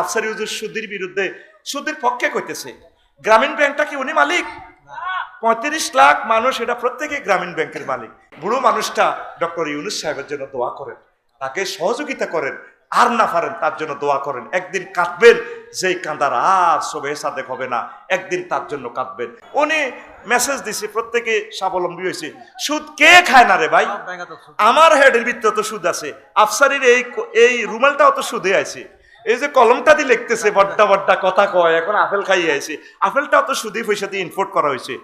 আফসারি হুজুর সুদের বিরুদ্ধে, সুদের পক্ষে কইতেছে। গ্রামীণ ব্যাংকটা কি উনি মালিক? 35 লাখ মানুষ, এটা প্রত্যেকে গ্রামীণ ব্যাংকের মালিক। বুড়ো মানুষটা ডক্টর ইউনূস সাহেবের জন্য দোয়া করেন, তাকে সহযোগিতা করেন, আর না পারেন তার জন্য দোয়া করেন। একদিন কাঁদবেন, যেই কাঁদার আর সবে সাদেক হবে না, একদিন তার জন্য কাঁদবেন। উনি মেসেজ দিছে, প্রত্যেকে স্বাবলম্বী হয়েছে। সুদ কে খায় না রে ভাই? আমার হেডের ভিতরে তো সুদ আছে, আফসারির এই রুমালটাও তো সুদে আছে। এই যে কলমটা দিয়ে লিখতেছে, বড্ডা বড্ডা কথা কয়, এখন আপেল খাইয়ে আছে, আপেলটাও তো সুদি পয়সা দিয়ে ইম্পোর্ট করা হয়েছে।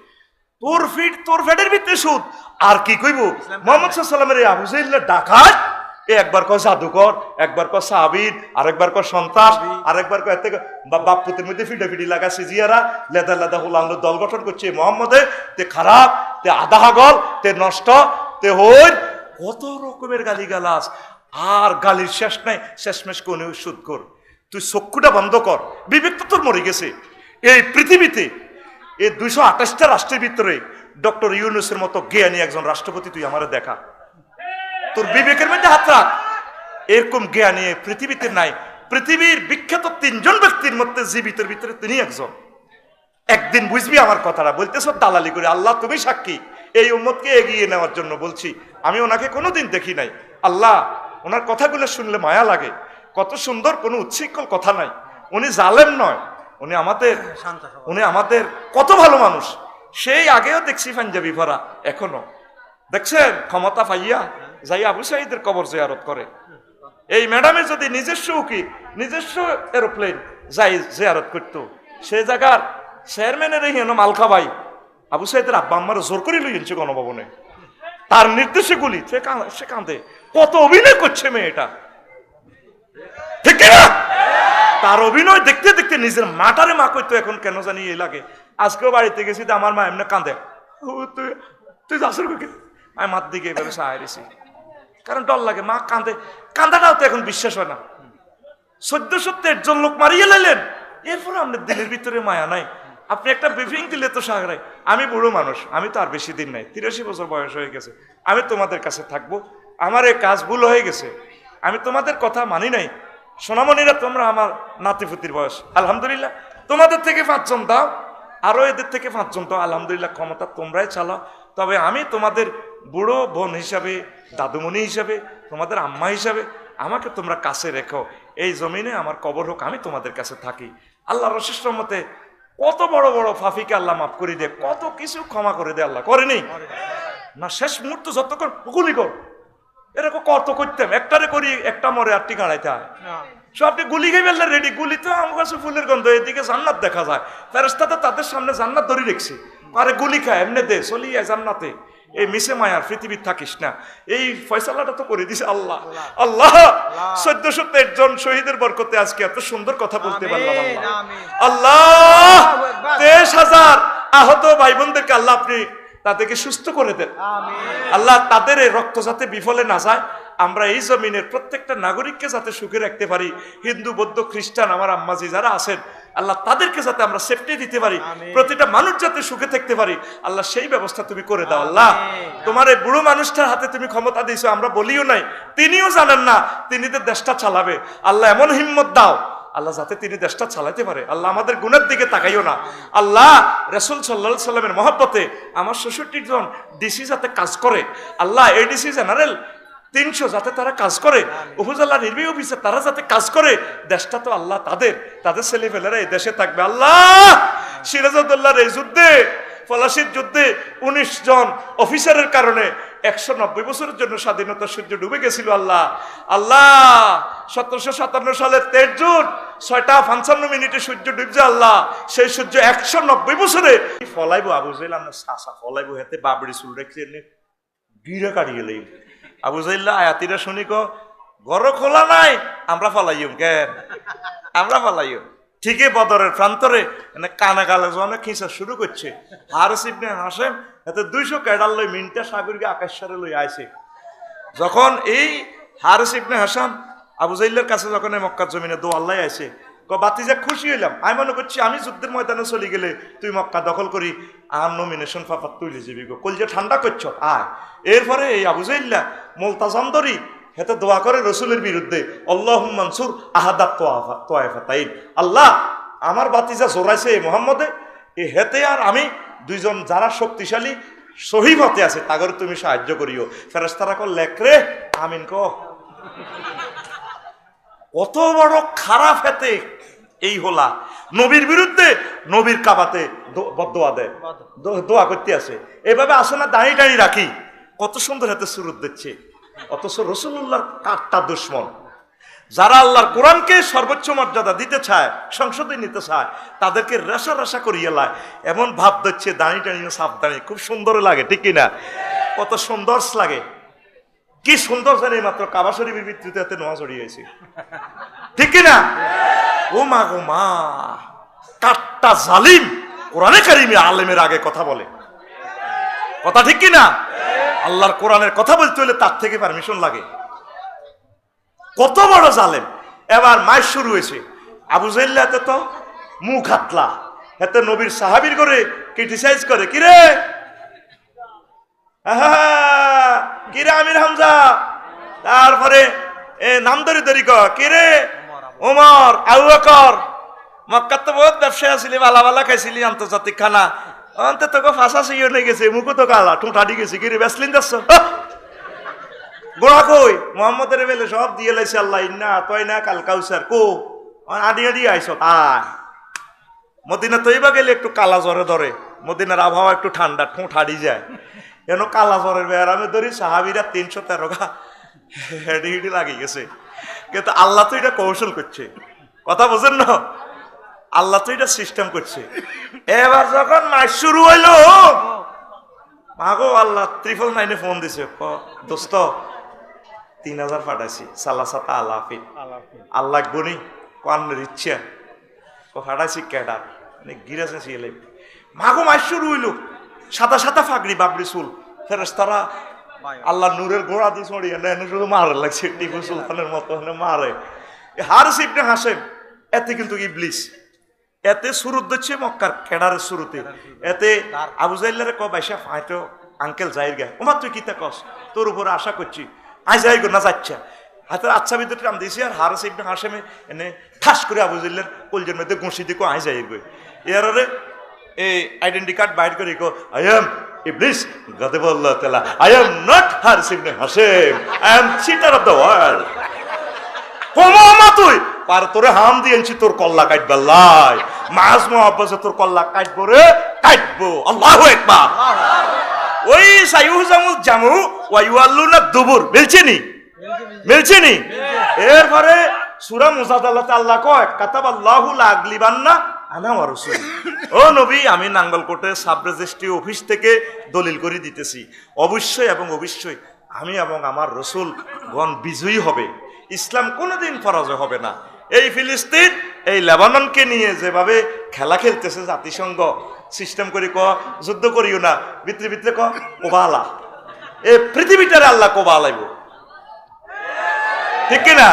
তোর ফেডের ভিতরে সুদ। আর কি কইব? মুহাম্মদ সাল্লাল্লাহু আলাইহি ওয়াসাল্লামের এই আবু জাহেল ডাকাত, একবার কয় জাদুকর, একবার কয় সাবির, আরেকবার কয় সন্ত্রাস, আরেকবার কয় এতে বাপ্পুতের মধ্যে ফিডাফিডি লাগাছে জিয়ারা, লেদা লেদা হুলাঙ্গ দল গঠন করছে মোহাম্মদে, তে খারাপ, তে আধা হাগল, তে নষ্ট, তে হইর, কত রকমের গালিগালাজ। আর গালির শেষ নাই, শেষমেশ কোন সুদ কর। তুই চক্ষুটা বন্ধ কর, বিবেক তো তোর মরে গেছে। এই পৃথিবীতে এই 228টা রাষ্ট্রের ভিতরে ডক্টর ইউনূসের মতো জ্ঞানী একজন রাষ্ট্রপতি তুই আমারে দেখা। তোর বিবেকের মধ্যে হাত রাখ, এরকম জ্ঞানী পৃথিবীতে নাই। পৃথিবীর বিখ্যাত 3 জন ব্যক্তির মধ্যে জীবিতের ভিতরে তিনি একজন। একদিন বুঝবি আমার কথাটা, বলতেছ দালালি করে। আল্লাহ তুমি সাক্ষী, এই উম্মতকে এগিয়ে নেওয়ার জন্য বলছি। আমি ওনাকে কোনোদিন দেখি নাই। আল্লাহ, ওনার কথাগুলো শুনলে মায়া লাগে। কত সুন্দর, কোনো উচ্ছৃঙ্খল কথা নাই। উনি জালেম নয়, উনি আমাদের কত ভালো মানুষ। সেই আগেও দেখছি পাঞ্জাবি ভরা, এখনো দেখছেন ক্ষমতা পাইয়া যাই আবু সাঈদের কবর জিয়ারত করে। এই ম্যাডামে যদি নিজস্ব এরোপ্লেন যাই জিয়ারত করতো, সে জায়গার চেয়ারম্যানের হেন মালখা ভাই আবু সাঈদের আব্বা আম্মার জোর করে লইছে গণভবনে, তার নির্দেশে গুলি। সে কাঁদে, কত অভিনয় করছে মেয়েটা, ঠিক না? তার অভিনয় দেখতে দেখতে নিজের মাটারে মা কইতো এখন কেন জানি এই লাগে। আজকেও বাড়িতে গেছি, আমার মা এমনি কাঁদে, তুই যাসর কে? আমি মার দিকে এভাবে সাহায্যেছি, কারণ ডর লাগে। মা কাঁদে, কান্দাটাও তো এখন বিশ্বাস হয় না। 1400 জন লোক মারিয়ে লাইলেন, এরপর আপনার দিলের ভিতরে মায়া নাই। আপনি একটা ব্রিফিং দিলে তো সাগরাই। আমি বুড়ো মানুষ, আমি তো আর বেশি দিন নাই, 83 বছর বয়স হয়ে গেছে। আমি তোমাদের কাছে থাকবো, আমার এই কাজ ভুল হয়ে গেছে, আমি তোমাদের কথা মানি নাই। সোনামণিরা, তোমরা আমার নাতিপুতির বয়স, আলহামদুলিল্লাহ। তোমাদের থেকে 5 জন দাও, আরো এদের থেকে 5 জন দাও, আলহামদুলিল্লাহ। ক্ষমতা তোমরাই চালাও। তবে আমি তোমাদের বুড়ো বোন হিসাবে, দাদুমণি হিসাবে, তোমাদের আম্মা হিসাবে আমাকে তোমরা কাছে রেখো। এই জমিনে আমার কবর হোক, আমি তোমাদের কাছে থাকি। আল্লাহ রশিদ রহমতে কত বড় বড় ফাফিকে আল্লাহ মাফ করে দেয়, কত কিছু ক্ষমা করে দেয় আল্লাহ। করেনি না? শেষ মুহূর্ত যতক্ষণ গুলি কর, এরকম কত করতাম, একটারে করি, একটা মরে আটটি গাড়াইতে হয়। আপনি গুলি খেয়ে ফেললে রেডি, গুলি তো আমার কাছে ফুলের গন্ধ, এদিকে জান্নাত দেখা যায়। ফেরেশতারা তাদের সামনে জান্নাত ধরে রেখেছে, আরে গুলি খায় এমনি দে, চলি যায় জান্নাতে। এই মিশে মায়ার পৃথিবীর থাকিস না, এই ফয়সালাটা তো করে দিছে আল্লাহ। আল্লাহ 1401 জন শহীদের বরকতে আজকে এত সুন্দর কথা বলতে পারলাম। আল্লাহ 23,000 আহত ভাই বোনদেরকে আল্লাহ আপনি তাদেরকে সুস্থ করে দেন। আল্লাহ তাদের এই রক্ত যাতে বিফলে না যায়, আমরা এই জমিনের প্রত্যেকটা নাগরিককে যাতে সুখে রাখতে পারি। হিন্দু, বৌদ্ধ, খ্রিস্টান আমার আম্মাজি যারা আছেন, আল্লাহ তাদেরকে যাতে আমরা সেফটি দিতে পারি, প্রতিটা মানুষ যাতে সুখে থাকতে পারি, আল্লাহ সেই ব্যবস্থা তুমি করে দাও। আল্লাহ তোমার এই বুড়ো মানুষটার হাতে তুমি ক্ষমতা দিয়েছো, আমরা বলিও নাই, তিনিও জানেন না তিনি তো দেশটা চালাবে। আল্লাহ এমন হিম্মত দাও আল্লাহ যাতে তিনি দেশটা চালাতে পারে। আল্লাহ আমাদের গুণের দিকে তাকাইও না। আল্লাহ রাসূল সাল্লাল্লাহু আলাইহি সাল্লামের মহব্বতে আমার 66 জন ডিসি যাতে কাজ করে, আল্লাহ এডিসি জেনারেল 300 যাতে তারা কাজ করে, উপজেলা নির্বাহী অফিসার তারা যাতে কাজ করে, দেশটা তো আল্লাহ তাদের ছেলেপেলেরা এই দেশে থাকবে। আল্লাহ সিরাজউদ্দৌলার এই যুদ্ধে, পলাশির যুদ্ধে 19 জন অফিসারের কারণে 190 বছরের জন্য স্বাধীনতার সূর্য ডুবে গেছিল। আল্লাহ 1757 সালের 13 জুন 6:55 সূর্য ডুবছে। আল্লাহ সেই সূর্য 190 বছরে ফলাইবো। আবু জাহেল আমরা সাসা ফলাইবো, হাতে বাবড়ি চুল রেখে গিরে কাটিয়ে লই। আবু জাহেল আয়াতিরা শুনি কো ঘর খোলা নাই, আমরা ফলাইম কেন, আমরা ফলাইম। ঠিকই বদরের প্রান্তরে কানা গালে জনে খিঁচা শুরু করছে। হারিস ইবনে হাশেম এতে 200 ক্যাডার লই মিনটা সাগরকে আকাশে লই আইছে। যখন এই হারিস ইবনে হাসাম আবু জাহেলের কাছে যখন মক্কার জমিনে দো আল্লাহ আইছে, বাতিজা খুশি হইলাম, আমি মনে করছি আমি যুদ্ধের ময়দানে চলে গেলে তুই মক্কা দখল করি আর নমিনেশন পাপার তুলে যাবি গো, কলজে ঠান্ডা করছ আয়। এরপরে এই আবু জাহেল্লা মোলতাজাম ধরি হেতে দোয়া করে রসুলের বিরুদ্ধে, আল্লাহুম্মা আনসুর আহাদাত তোয়াফাতাইন, আল্লাহ আমার বাতিজা জোরাইছে মুহাম্মদে, এ হেতে আর আমি দুইজন যারা শক্তিশালী সহি পথে আছে তাগর তুমি সাহায্য করিও। ফেরেশতারা কল লেখরে আমিন ক। কত বড় খারাপ হেতে এই হলা, নবীর বিরুদ্ধে নবীর কাবাতে বদদোয়া দেয়, দোয়া করতে আছে। এভাবে আসে না দাঁড়িয়ে দাঁড়িয়ে রাখি, কত সুন্দর হাতে সুরত দিচ্ছে। অথচ রাসূলুল্লাহর কাট্টা দুশমন, যারা আল্লাহর কোরআনকে সর্বোচ্চ মর্যাদা দিতে চায়, সংসদে নিতে চায়, তাদেরকে রেশা রেশা করিয়ে লায়, এমন ভাব দিচ্ছে দাঁড়িয়ে দাঁড়িয়ে সাবধানে। খুব সুন্দর লাগে, ঠিক কিনা? কত সুন্দর লাগে, কি সুন্দর জানি মাত্র কাবা শরীফের ভিত্তিতে হাতে নোয়া জড়িয়েছে, ঠিক কিনা? ও মা গো মা, কাট্টা জালিম কোরআনে কারিমে আলেমের আগে কথা বলে, কথা ঠিক কিনা? আল্লাহর কোরআনের কথা বলতে হলে তার থেকে পারমিশন লাগে। কত বড় জালেম। এবার মাইর শুরু হয়েছে, আবু জাহেল এতে তো মুখ হাতলা, এতে নবীর সাহাবীর করে ক্রিটিসাইজ করে, কিরে কিরে আমির হামজা, তারপরে নাম ধরে ধরি কিরে ওমর, আবু বকর, মক্কার তো বহুত ব্যবসায়ী আসিলি, বালা বালা খাইছিলি আন্তর্জাতিক খানা, অন্তে তোকে ফাঁসা সিও নিয়ে গেছে, মুখো তো কালা, ঠোঁটা দিয়ে গেছে, কিরে বেসলিন যাচ্ছ গোড়া কই? মোহাম্মদের বেলে সব দিয়ে লাইছে আল্লাহ, ইন্না তয় না কাল কাউসার কো আডি আডি আইস। মদিনা তৈবা গেলে একটু কালা জ্বরে ধরে, মদিনার আবহাওয়া একটু ঠান্ডা, ঠোঁট হাড়ি যায়, এন কালা জ্বরের বেড়ামে ধরি সাহাবিরা 313 গা হেডি হিডি লাগিয়ে গেছে। কিন্তু আল্লাহ তো এটা কৌশল করছে, কথা বোঝেন না? আল্লাহ তো এটা সিস্টেম করছে। এবার যখন মাস শুরু হইল, মাগো আল্লাহ 999 ফোন দিছে, দোস্ত 3000 পাঠাইছি, সালাসাতা আলাফি, আল্লাহ গুনি কান্নের ইচ্ছা ফাটাইছি ক্যাডার গিরাছে সিলে। মাগো মাস শুরু হইল, সাদা সাদা ফাগড়ি বাবরি চুল, ফেরেশতারা আল্লাহ নূরের গোড়া দিয়ে ছড়িয়ে নেন, শুধু মারে লাগছে টিপু সুলতানের মতো মারে। হারিস ইবনে হাশেম এতে কিন্তু ইবলিস, এতে শুরু দিচ্ছে মক্কার ক্যাডারের শুরুতে, এতে আবু জাহেলের ক বাইসা হয়তো আঙ্কেল যাইর গে, ওমা তুই কিতা কস, তোর উপরে আশা করছি, আই যাই গো না যাচ্ছা হাতের আচ্ছা ভিতরে টান দিয়েছি। আর হারিস ইবনে হাশেমে এনে ঠাস করে আবু জাহেলের কলজের মধ্যে ঘুষি দিকো আই যাই গই। এরারে এই আইডেন্টি কার্ড বাইর করে কো, আই এম ইবলিস গাদিবাল্লাহ তাআলা, আই এম নট হারিস ইবনে হাশেম, I am cheater of the world. কমা তুই পার তোরে হাম দিয়েছি তোর কল্লা কাটবে, লাই মাস মহাব্বসে তোর কল্লা কাটবো রে, কাটবো। আল্লাহু আকবার। ওই সাইয়ুজামুল জামু ওয়া ইউআল্লুনা দুবুর মিলছেনি, মিলছেনি। এরপরে সূরা মুজাদালাতে আল্লাহ কয়, কাতাবাল্লাহু লা আগলিবান্না আনা ওয়া রাসূল। ও নবী, আমি নাঙ্গলকোটে সাব রেজিস্ট্রি অফিস থেকে দলিল করে দিতেছি, অবশ্যই এবং অবশ্যই আমি এবং আমার রাসূল গণ বিজয়ী হবে, ইসলাম কোনোদিন পরাজয় হবে না। এই ফিলিস্তিন, এই লেবাননকে নিয়ে যেভাবে খেলা খেলতেছে জাতিসংঘ, সিস্টেম করে ক যুদ্ধ করিও না, ভিতরে ভিতরে ক কোবালা, এই পৃথিবীটারে আল্লাহ কোবালাইব, ঠিক কিনা?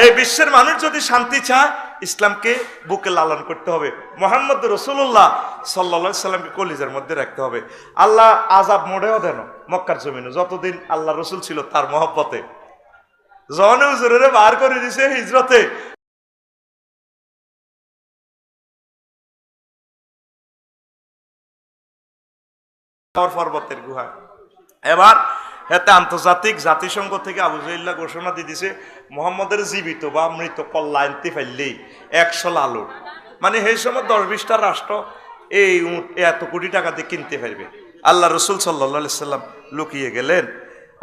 এই বিশ্বের মানুষ যদি শান্তি চায়, ইসলামকে বুকে লালন করতে হবে, মুহাম্মদ রাসূলুল্লাহ সাল্লাল্লাহু আলাইহি সাল্লামকে কলিজার মধ্যে রাখতে হবে। আল্লাহ আযাব মোড়েও দেন মক্কার জমিনে, যতদিন আল্লাহ রসুল ছিল তার মহব্বতে, জন হুজুরে বার করে দিছে হিজরতে, পর্বতের গুহায়। এবার এতে আন্তর্জাতিক জাতিসংঘ থেকে আবু জাহেল ঘোষণা দিয়ে দিছে, মোহাম্মদের জীবিত বা মৃত কল্লা আনতে পারলেই 100 লালু, মানে সেই সময় 10-20টা রাষ্ট্র এই এত কোটি টাকা দিয়ে কিনতে পারবে। আল্লাহ রসুল সাল্লাল্লাহু আলাইহি সাল্লাম লুকিয়ে গেলেন।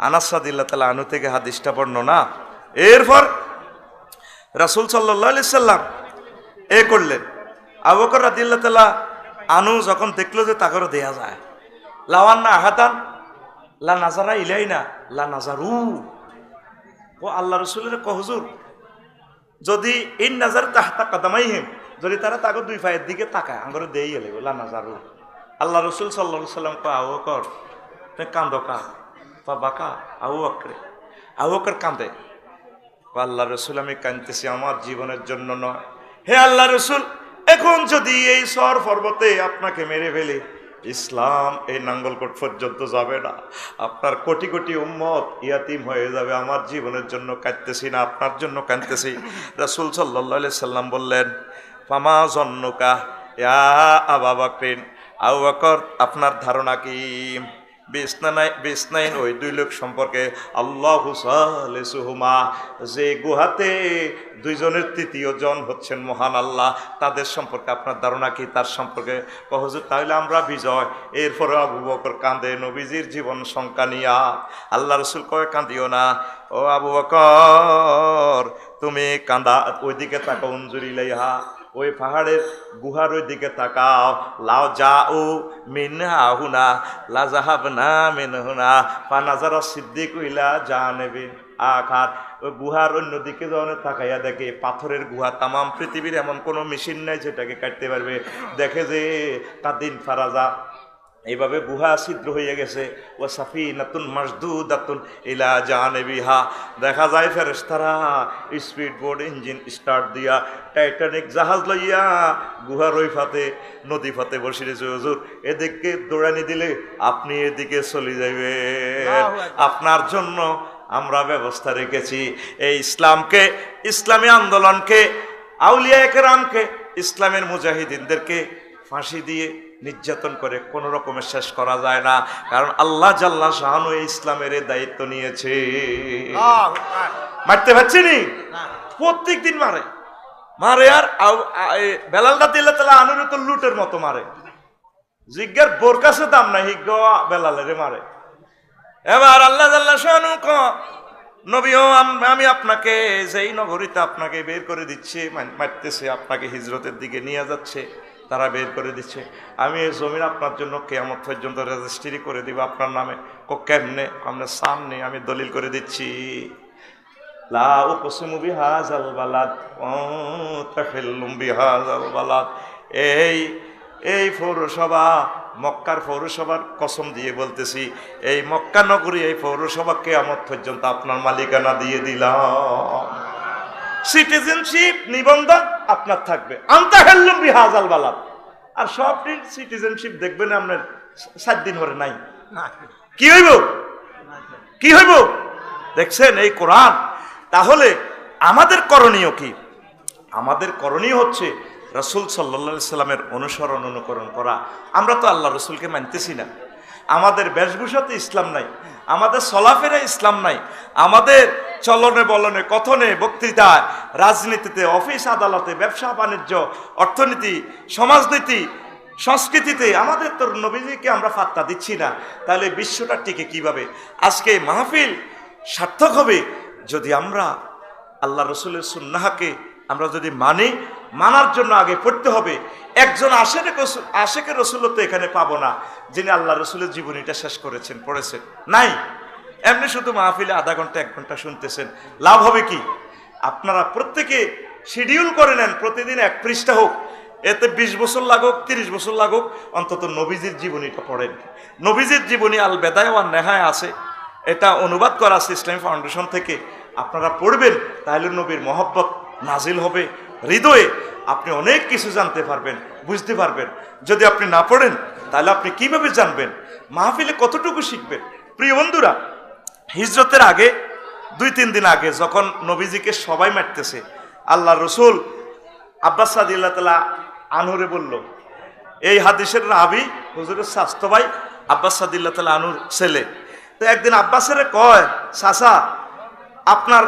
আনাস রাদিয়াল্লাহু তাআলা আনহু থেকে হাদিসটা বর্ণনা। এরপর রাসূল সাল্লাল্লাহু আলাইহি সাল্লাম এ করলেন, আবু বকর রাদিয়াল্লাহু তাআলা আনহু যখন দেখলো যে তাগরে দেয়া যায়, লাওয়ান্না আহাদান লা নাজারা ইলাইনা লা নাজারু, ও আল্লাহ রাসূলের ক হুজুর, যদি ইন নাজার তাহতা কদমাইহিম, যদি তারা তাগো দুই পায়ের দিকে তাকায় আঙ্গরে দেই এলে লা নাজারু। আল্লাহ রাসূল সাল্লাল্লাহু আলাইহি সাল্লাম ক আবু বকর তুই কান্দো কা, বাকা আবু বকরে, আবু বকর কান্দে, আল্লাহ রসুল আমি কাঁদতেছি আমার জীবনের জন্য নয়, হে আল্লাহ রসুল, এখন যদি এই সর পর্বতে আপনাকে মেরে ফেলে ইসলাম এই নাঙ্গলকোট পর্যন্ত যাবে না। আপনার কোটি কোটি উম্মত ইয়াতিম হয়ে যাবে। আমার জীবনের জন্য কাঁদতেছি না, আপনার জন্য কাঁদতেছি। রাসূল সাল্লাল্লাহু আলাইহি সাল্লাম বললেন, ফামা জন্নুকা ইয়া আবু বকর, আবু বকর আপনার ধারণা কি বিসনাইন ওই দুই লোক সম্পর্কে, আল্লাহু সালিসুহুমা, যে গুহাতে দুইজনের তৃতীয় জন হচ্ছেন মহান আল্লাহ, তাদের সম্পর্কে আপনার ধারণা কি? তার সম্পর্কে হুজুর তাহলে আমরা বিজয়। এরপরে আবু বকর কাঁদে নবীজির জীবন সংখ্যা নিয়া। আল্লাহ রাসূল কয় কাঁদিও না ও আবু বকর, তুমি কাঁদা ওইদিকে তাকাও, উনজুরি ইলাইহা, ওই পাহাড়ের গুহার ওই দিকে তাকাও। লাও যাও মিনহা হুনা লা যাহাবনা মিনহুনা ফানাজারা সিদ্দিক ইলা জানিবিন আখার। ওই গুহার অন্যদিকে যখন তাকাইয়া দেখে পাথরের গুহা, তামাম পৃথিবীর এমন কোনো মেশিন নাই যেটাকে কাটতে পারবে। দেখে যে কাদিন ফারাজা, এইভাবে গুহা ছিদ্র হয়ে গেছে। ও সাফিনাতুন মাসদুদাতুন ইলা জানিবিহা, দেখা যায় ফেরেশতারা স্পিড বোট ইঞ্জিন স্টার্ট দিয়া টাইটানিক জাহাজ লইয়া গুহার ওই ফাতে নদী ফাতে বসে রয়েছে। হুজুর এদিকে দৌড়ানি দিলে আপনি এদিকে চলে যাবেন। আপনার জন্য আমরা ব্যবস্থা রেখেছি। এই ইসলামকে, ইসলামী আন্দোলনকে, আউলিয়া কেরামকে, ইসলামের মুজাহিদিনদেরকে ফাঁসি দিয়ে নির্যাতন করে কোনো রকমের শেষ করা যায় না। কারণ আল্লাহ জাল্লা শাহানু এই ইসলামের দায়িত্ব নিয়েছে। মারতে পারছি নি, প্রত্যেক দিন মারে মারে। আর বেলাল রাদিয়াল্লাহু তাআলা আনহু তো লুটের মতো মারে। জিজ্ঞার বোর কাছে দাম নাই, হিজ্ঞ বেলালের মারে। এবার আল্লাহ জাল্লা শাহানু নবীও আমি আপনাকে যেই নগরীতে আপনাকে বের করে দিচ্ছে, মারতেছে, আপনাকে হিজরতের দিকে নিয়ে যাচ্ছে, তারা বের করে দিচ্ছে, আমি এই জমিন আপনার জন্য কিয়ামত পর্যন্ত রেজিস্ট্রি করে দিব আপনার নামে। কেমনে? আপনার সামনে আমি দলিল করে দিচ্ছি। লা উকসিমু বিহাযাল বালাদ ওয়া তাহিল্লুম বিহাযাল বালাদ। এই পৌরসভা, মক্কার পৌরসভার কসম দিয়ে বলতেছি, এই মক্কা নগরী, এই পৌরসভা কিয়ামত পর্যন্ত আপনার মালিকানা দিয়ে দিলাম। সিটিজেনশিপ নিবন্ধন আপনার থাকবে, আনতাহিল্লুম বিহাযাল বালাদ। আর সব সিটিজেনশিপ দেখবেন আপনার 7 দিন ধরে নাই। কি হইব? কি হইব? দেখছেন এই কোরআন। তাহলে আমাদের করণীয় কি? আমাদের করণীয় হচ্ছে রাসূল সাল্লাল্লাহু আলাইহি সাল্লামের অনুসরণ অনুকরণ করা। আমরা তো আল্লাহ রাসূলকে মানতেছি না। আমাদের বেশভূষাতে ইসলাম নাই, আমাদের চলাফেরা ইসলাম নাই, আমাদের চলনে বলনে কথনে বক্তৃতায় রাজনীতিতে অফিস আদালতে ব্যবসা বাণিজ্য অর্থনীতি সমাজনীতি সংস্কৃতিতে আমাদের তো নবীজিকে আমরা পাত্তা দিচ্ছি না। তাহলে বিশ্বটা টিকে কিভাবে? আজকে মাহফিল সার্থক হবে যদি আমরা আল্লাহ রসুলের সুন্নাহকে আমরা যদি মানি। মানার জন্য আগে পড়তে হবে। একজন আশেকে রসুল তো এখানে পাবো না যিনি আল্লাহ রসুলের জীবনীটা শেষ করেছেন, পড়েছেন, নাই। এমনি শুধু মাহফিলে আধা ঘন্টা 1 ঘন্টা শুনতেছেন, লাভ হবে কি? আপনারা প্রত্যেকে শিডিউল করে নেন, প্রতিদিন 1 পৃষ্ঠা হোক, এতে 20 বছর লাগুক 30 বছর লাগুক, অন্তত নবীজির জীবনীটা পড়েন। নবীজির জীবনী আল বেদায় ওয়ান নেহায় আছে, এটা অনুবাদ করা আছে ইসলামী ফাউন্ডেশন থেকে। আপনারা পড়বেন, তাহলে নবীর মহব্বত নাজিল হবে হৃদয়ে, আপনি অনেক কিছু জানতে পারবেন, বুঝতে পারবেন। যদি আপনি না পড়েন তাহলে আপনি কিভাবে জানবেন? মাহফিলে কতটুকু শিখবেন? প্রিয় বন্ধুরা, হিজরতের আগে 2-3 দিন আগে যখন নবীজিকে সবাই মারতেছে, আল্লাহ রসুল আব্বাস রাদিয়াল্লাহু তাআলা আনহুরে বলল, এই হাদিসের রাবি হুজুরের স্বাস্থ্য ভাই আব্বাস রাদিয়াল্লাহু তাআলা আনহুর ছেলে। তো একদিন আব্বাসের কয়, চাচা আপনার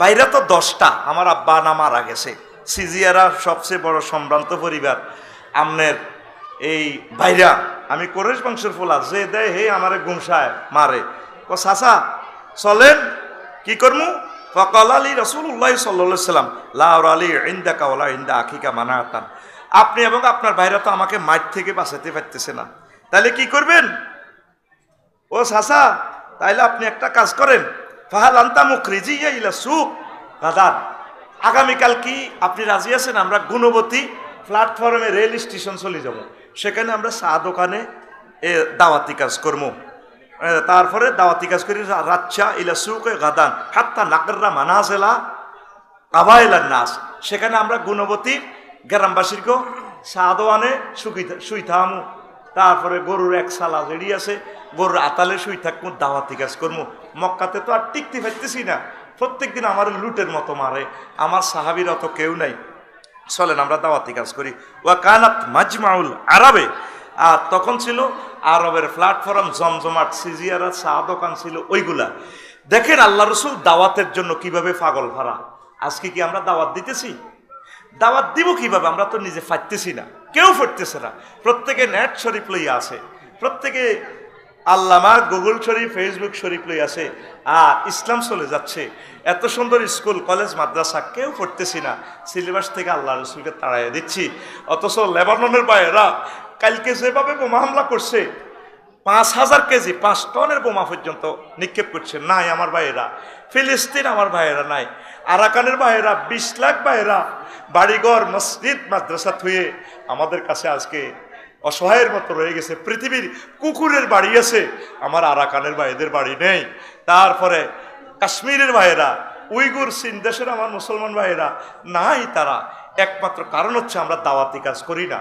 বাইরা তো 10টা, আমার আব্বা না মারা গেছে, সিজিয়ারা সবচেয়ে বড় সম্ভ্রান্ত পরিবার, আমনের এই বাইরা, আমি কোরেশ বংশের ফোলা, যে দেয় হে আমারে গুমসায় মারে। ও চাচা চলেন, কি করমু? ফকাল আলী রাসূলুল্লাহ সাল্লাল্লাহু আলাইহি সাল্লাম লা আলী ইনদাকা ওয়ালা ইনদা আখিকা মানাতান। আপনি এবং আপনার ভাইরা তো আমাকে মাঠ থেকে বাঁচাতে পারতেছে না, তাহলে কি করবেন? ও চাচা তাইলে আপনি একটা কাজ করেন, ফাহাল আনতা মুখরিজিয়া ইলা সুক গাদান। আগামীকাল কি আপনি রাজি আছেন? আমরা গুণবতী প্ল্যাটফর্মে রেল স্টেশন চলে যাব, সেখানে আমরা চা দোকানে দাওয়াতি কাজ করবো। তারপরে দাওয়াতি কাজ করি রাচ্চা ইলা সুক গাদান হাত্তা নাকররা মানাজেলা কাবাইলার নাস। সেখানে আমরা গুণবতী গ্রামবাসীরকেও চা দোয়ানে শুইতামু, তারপরে গরুর এক সালা জেড়ি আছে, গরুর আতালে শুই থাকবো, দাওয়াতি কাজ করবো। মক্কাতে তো আর টিকতে পারতেছি না, প্রত্যেকদিন আমার লুটের মতো মারে, আমার সাহাবীর অত কেউ নাই, চলেন আমরা দাওয়াতি কাজ করি। ওয়া কানাত মাজমাউল আরবে, আর তখন ছিল আরবের প্ল্যাটফর্ম, জমজমাট, সিজিয়ারা, চা দোকান ছিল ওইগুলা। দেখেন আল্লাহ রসুল দাওয়াতের জন্য কিভাবে পাগল ভরা। আজকে কি আমরা দাওয়াত দিতেছি? দাওয়াত দিব কিভাবে? আমরা তো নিজে ফাটতেছি না, কেউ ফুটতেছে না। প্রত্যেকে নেট শরীফ লইয়া আছে, প্রত্যেকে আল্লামা গুগল শরীফ, ফেসবুক শরীফ লই আছে, আর ইসলাম চলে যাচ্ছে। এত সুন্দর স্কুল কলেজ মাদ্রাসা, কেউ পড়তেছি না, সিলেবাস থেকে আল্লাহ রসুলকে তাড়াইয়া দিচ্ছি। অথচ লেবাননের ভাইয়েরা কালকে যেভাবে বোমা হামলা করছে, 5,000 কেজি 5 টনের বোমা পর্যন্ত নিক্ষেপ করছে, নাই আমার ভাইয়েরা। ফিলিস্তিন আমার ভাইয়েরা নাই, আরাকানের ভাইয়েরা, 20 লাখ ভাইয়েরা বাড়িঘর মসজিদ মাদ্রাসা থুয়ে আমাদের কাছে আজকে অসহায়ের মতো রয়ে গেছে। পৃথিবীর কুকুরের বাড়ি আছে, আমার আরাকানের ভাইদের বাড়ি নেই। তারপরে কাশ্মীরের ভাইয়েরা, উইগুর চীন দেশের আমার মুসলমান ভাইয়েরা নাই, তারা একমাত্র কারণ হচ্ছে আমরা দাওয়াতি কাজ করি না।